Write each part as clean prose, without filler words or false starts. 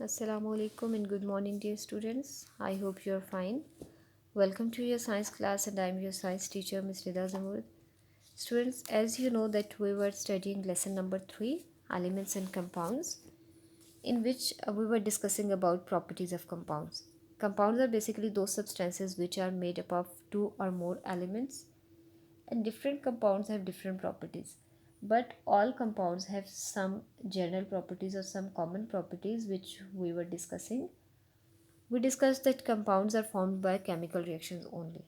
Assalamu alaikum and good morning, dear students. I hope you are fine. Welcome to your science class, and I am your science teacher, Ms. Nida Zamurad. Students, as you know that we were studying lesson number 3, elements and compounds, in which we were discussing about properties of compounds. Compounds are basically those substances which are made up of two or more elements, and different compounds have different properties, but all compounds have some general properties or some common properties which we were discussing. We discussed that compounds are formed by chemical reactions only.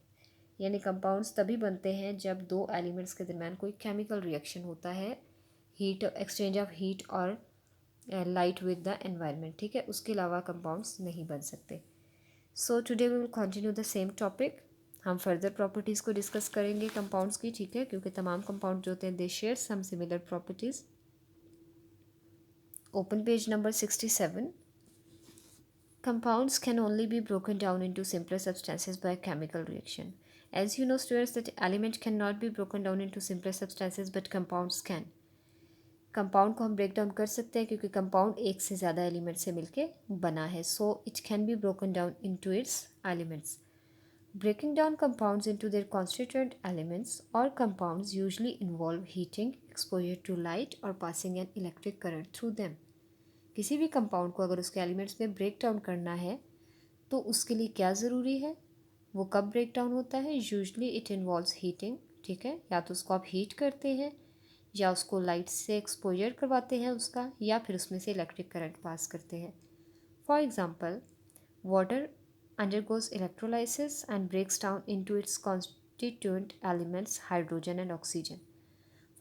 यानी compounds तभी बनते हैं जब दो elements के दरमियान कोई chemical reaction होता है, हीट एक्सचेंज ऑफ हीट और लाइट विद द एनवायरनमेंट. ठीक है, उसके अलावा कंपाउंड्स नहीं बन सकते. So today we will continue the same topic. हम फर्दर प्रॉपर्टीज़ को डिस्कस करेंगे कंपाउंड्स की. ठीक है, क्योंकि तमाम कंपाउंड जो होते हैं they share some similar properties. Open page number 67. Compounds can only be broken down into simpler substances by chemical reaction. As you know, students, that element cannot be broken down into simpler substances, but compounds can. Compound को हम break down कर सकते हैं क्योंकि compound एक से ज़्यादा element से मिलके बना है. So it can be broken down into its elements. Breaking down compounds into their constituent elements or compounds usually involve heating, exposure to light, or passing an electric current through them. किसी भी compound को अगर उसके elements में break down करना है तो उसके लिए क्या ज़रूरी है, वो कब ब्रेक डाउन होता है. Usually it involves heating. ठीक है, या तो उसको आप हीट करते हैं या उसको लाइट से एक्सपोजर करवाते हैं उसका, या फिर उसमें से इलेक्ट्रिक करंट पास करते हैं. For example, water undergoes electrolysis and breaks down into its constituent elements hydrogen and oxygen.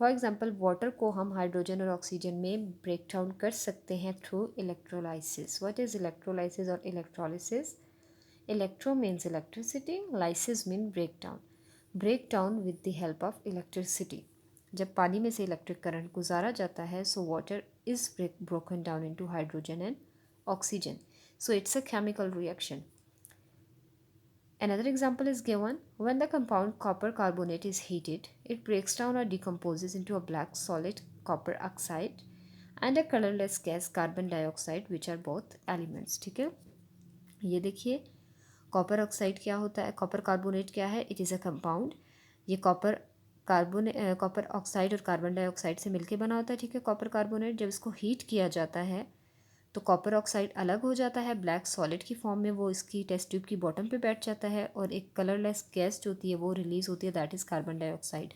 For example, water को हम हाइड्रोजन और ऑक्सीजन में ब्रेक डाउन कर सकते हैं through electrolysis. What is electrolysis और electrolysis? Electro means electricity, lysis mean break down. Break down with the help of electricity. जब पानी में से इलेक्ट्रिक करंट गुजारा जाता है, so water is broken down into hydrogen and oxygen. So it's a chemical reaction. Another example is given. When the compound copper carbonate is heated, it breaks down or decomposes into a black solid copper oxide and a colorless gas carbon dioxide, which are both elements. ठीक है, ये देखिए copper oxide क्या होता है, copper carbonate क्या है. It is a compound. ये कॉपर ऑक्साइड और कार्बन डाइऑक्साइड से मिलके बना होता है. ठीक है, कॉपर कार्बोनेट जब इसको हीट किया जाता है तो कॉपर ऑक्साइड अलग हो जाता है ब्लैक सॉलिड की फॉर्म में. वो इसकी टेस्ट ट्यूब की बॉटम पे बैठ जाता है और एक कलरलेस गैस जो होती है वो रिलीज़ होती है, दैट इज़ कार्बन डाइऑक्साइड.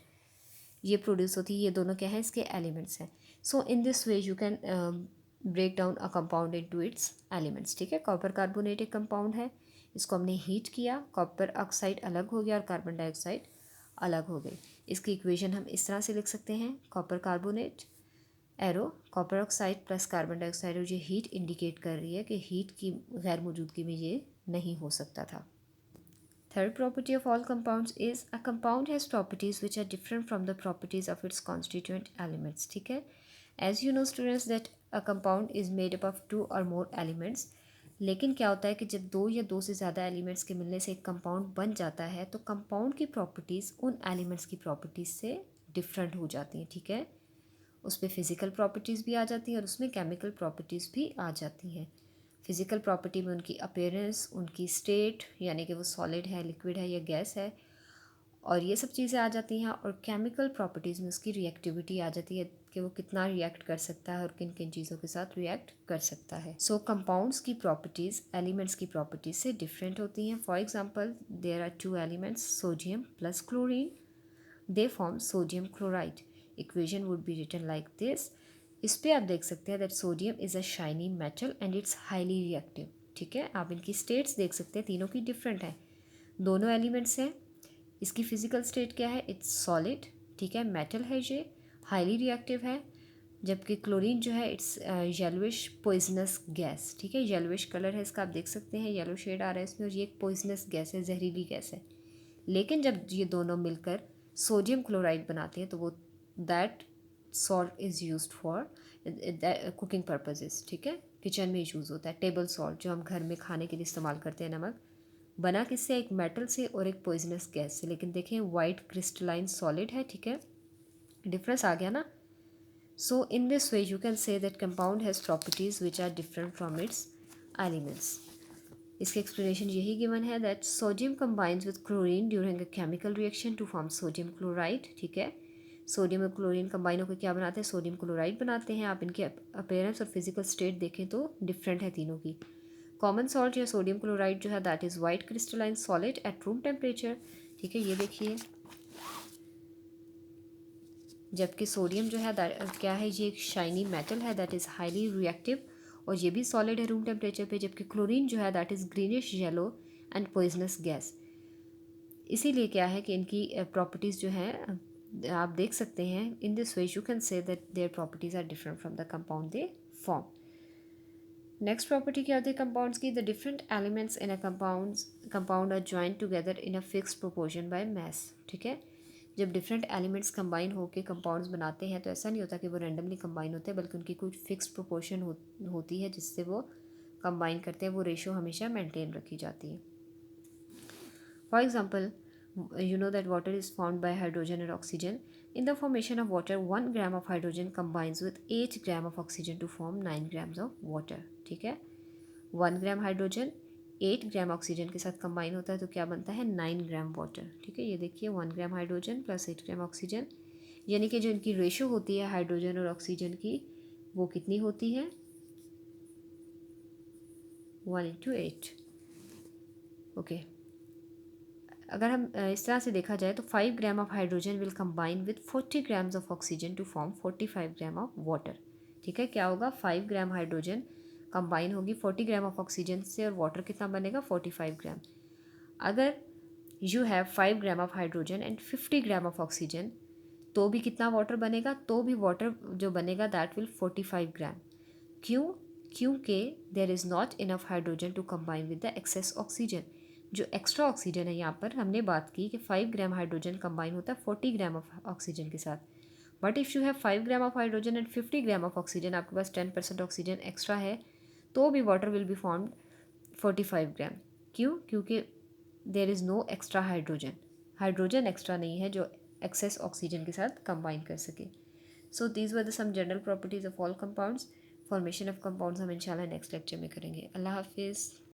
ये प्रोड्यूस होती है. ये दोनों क्या है, इसके एलिमेंट्स हैं. So in this way you can break down a compound into its elements. ठीक है, कॉपर कार्बोनेट एक कंपाउंड है, इसको हमने हीट किया, कॉपर ऑक्साइड अलग हो गया और कार्बन डाइऑक्साइड अलग हो गई. इसकी इक्वेशन हम इस तरह से लिख सकते हैं, copper carbonate arrow copper oxide plus carbon dioxide, और ये हीट इंडिकेट कर रही है कि हीट की गैर मौजूदगी में ये नहीं हो सकता था. Third property of all compounds is a compound has properties which are different from the properties of its constituent elements. ठीक है, as you know students that a compound is made up of two or more elements. लेकिन क्या होता है कि जब दो या दो से ज़्यादा एलिमेंट्स के मिलने से एक कंपाउंड बन जाता है तो कंपाउंड की प्रॉपर्टीज़ उन एलिमेंट्स की प्रॉपर्टीज़ से डिफरेंट हो जाती हैं. ठीक है, उस पर फिज़िकल प्रॉपर्टीज़ भी आ जाती हैं और उसमें केमिकल प्रॉपर्टीज़ भी आ जाती हैं. फ़िज़िकल प्रॉपर्टी में उनकी अपीयरेंस, उनकी स्टेट, यानी कि वो सॉलिड है, लिक्विड है या गैस है, और ये सब चीज़ें आ जाती हैं. और केमिकल प्रॉपर्टीज़ में उसकी रिएक्टिविटी आ जाती है कि वो कितना रिएक्ट कर सकता है और किन किन चीज़ों के साथ रिएक्ट कर सकता है. सो कंपाउंड्स की प्रॉपर्टीज़ एलिमेंट्स की प्रॉपर्टीज़ से डिफरेंट होती हैं. For example, there are two elements sodium plus chlorine, they form sodium chloride. Equation would be written like this. इस पर आप देख सकते हैं that sodium is a shiny metal and its highly reactive. ठीक है, आप इनकी स्टेट्स देख सकते हैं, तीनों की डिफरेंट है. दोनों एलिमेंट्स हैं. इसकी फिजिकल स्टेट क्या है, इट्स सॉलिड. ठीक है, मेटल है, ये हाईली रिएक्टिव है. जबकि क्लोरीन जो है इट्स येलोइश पॉइजनस गैस. ठीक है, येलोइश कलर है इसका, आप देख सकते हैं येलो शेड आ रहा है इसमें, और ये एक पॉइजनस गैस है, जहरीली गैस है. लेकिन जब ये दोनों मिलकर सोडियम क्लोराइड बनाते हैं तो वो that salt is used for cooking purposes. ठीक है, किचन में यूज़ होता है. टेबल सॉल्ट जो हम घर में खाने के लिए इस्तेमाल करते हैं, नमक, बना किससे, एक मेटल से और एक पॉइजनस गैस से. लेकिन देखें वाइट क्रिस्टलाइन सॉलिड है. ठीक है, डिफरेंस आ गया ना. So in this way you can से that compound has properties which are different from its elements. इसकी एक्सप्लेनेशन यही गिवन है that sodium combines with chlorine during a chemical reaction to form sodium chloride. ठीक है, sodium और chlorine combine होकर क्या बनाते हैं, सोडियम क्लोराइड बनाते हैं। आप इनके अपीयरेंस और फिजिकल स्टेट देखें तो डिफरेंट है तीनों की। कॉमन सॉल्ट या सोडियम क्लोराइड जो है that is white crystalline solid at room temperature. ठीक है, ये देखिए, जबकि सोडियम जो है क्या है, ये एक शाइनी मेटल है दैट इज़ हाईली रिएक्टिव और ये भी सॉलिड है रूम टेम्परेचर पे। जबकि क्लोरीन जो है that is greenish yellow and poisonous gas. इसीलिए क्या है कि इनकी प्रॉपर्टीज़ जो हैं आप देख सकते हैं, in this way you can से that their properties are different from the compound they form. Next property क्या होती है कंपाउंड्स की, the different elements in a compound are joint together in a fix proportion by mass. ठीक है, जब different elements combine होकर compounds बनाते हैं तो ऐसा नहीं होता कि वो रैंडमली कंबाइन होते हैं, बल्कि उनकी कुछ फिक्स प्रोपोर्शन होती है जिससे वो कंबाइन करते हैं। वो रेशो हमेशा मेंटेन रखी जाती है। For example, you know that water is formed by hydrogen and oxygen. In the formation of water, 1 gram of hydrogen combines with 8 gram of oxygen to form 9 grams of water. ठीक है, 1 gram hydrogen 8 gram oxygen के साथ combine होता है तो क्या बनता है, 9 ग्राम वाटर। ठीक है, ये देखिए 1 gram hydrogen plus 8 gram oxygen, यानी कि जो इनकी रेशो होती है हाइड्रोजन और ऑक्सीजन की, वो कितनी होती है, 1:8। ओके, अगर हम इस तरह से देखा जाए तो 5 gram of hydrogen will combine with 40 grams of oxygen to form 45 gram of water. ठीक है, क्या होगा, 5 ग्राम हाइड्रोजन कंबाइन होगी 40 ग्राम ऑफ ऑक्सीजन से और वाटर कितना बनेगा, 45 ग्राम। अगर you have 5 gram of hydrogen and 50 gram of oxygen तो भी कितना वाटर बनेगा, तो भी वाटर जो बनेगा दैट विल 45 ग्राम। क्यों, क्योंकि there is not enough hydrogen to combine with the excess oxygen. जो एक्स्ट्रा ऑक्सीजन है यहाँ पर हमने बात की कि 5 ग्राम हाइड्रोजन कंबाइन होता है 40 ग्राम ऑफ ऑक्सीजन के साथ, but if you have 5 gram of hydrogen and 50 gram of oxygen, आपके पास 10% ऑक्सीजन एक्स्ट्रा है, तो भी water will be formed 45 gram. क्यों, क्योंकि there is no extra hydrogen, hydrogen extra नहीं है जो एक्सेस ऑक्सीजन के साथ कंबाइन कर सके। So these were the some general properties of all compounds. Formation of compounds हम इंशाल्लाह नेक्स्ट लेक्चर में करेंगे। अल्लाह हाफिज़।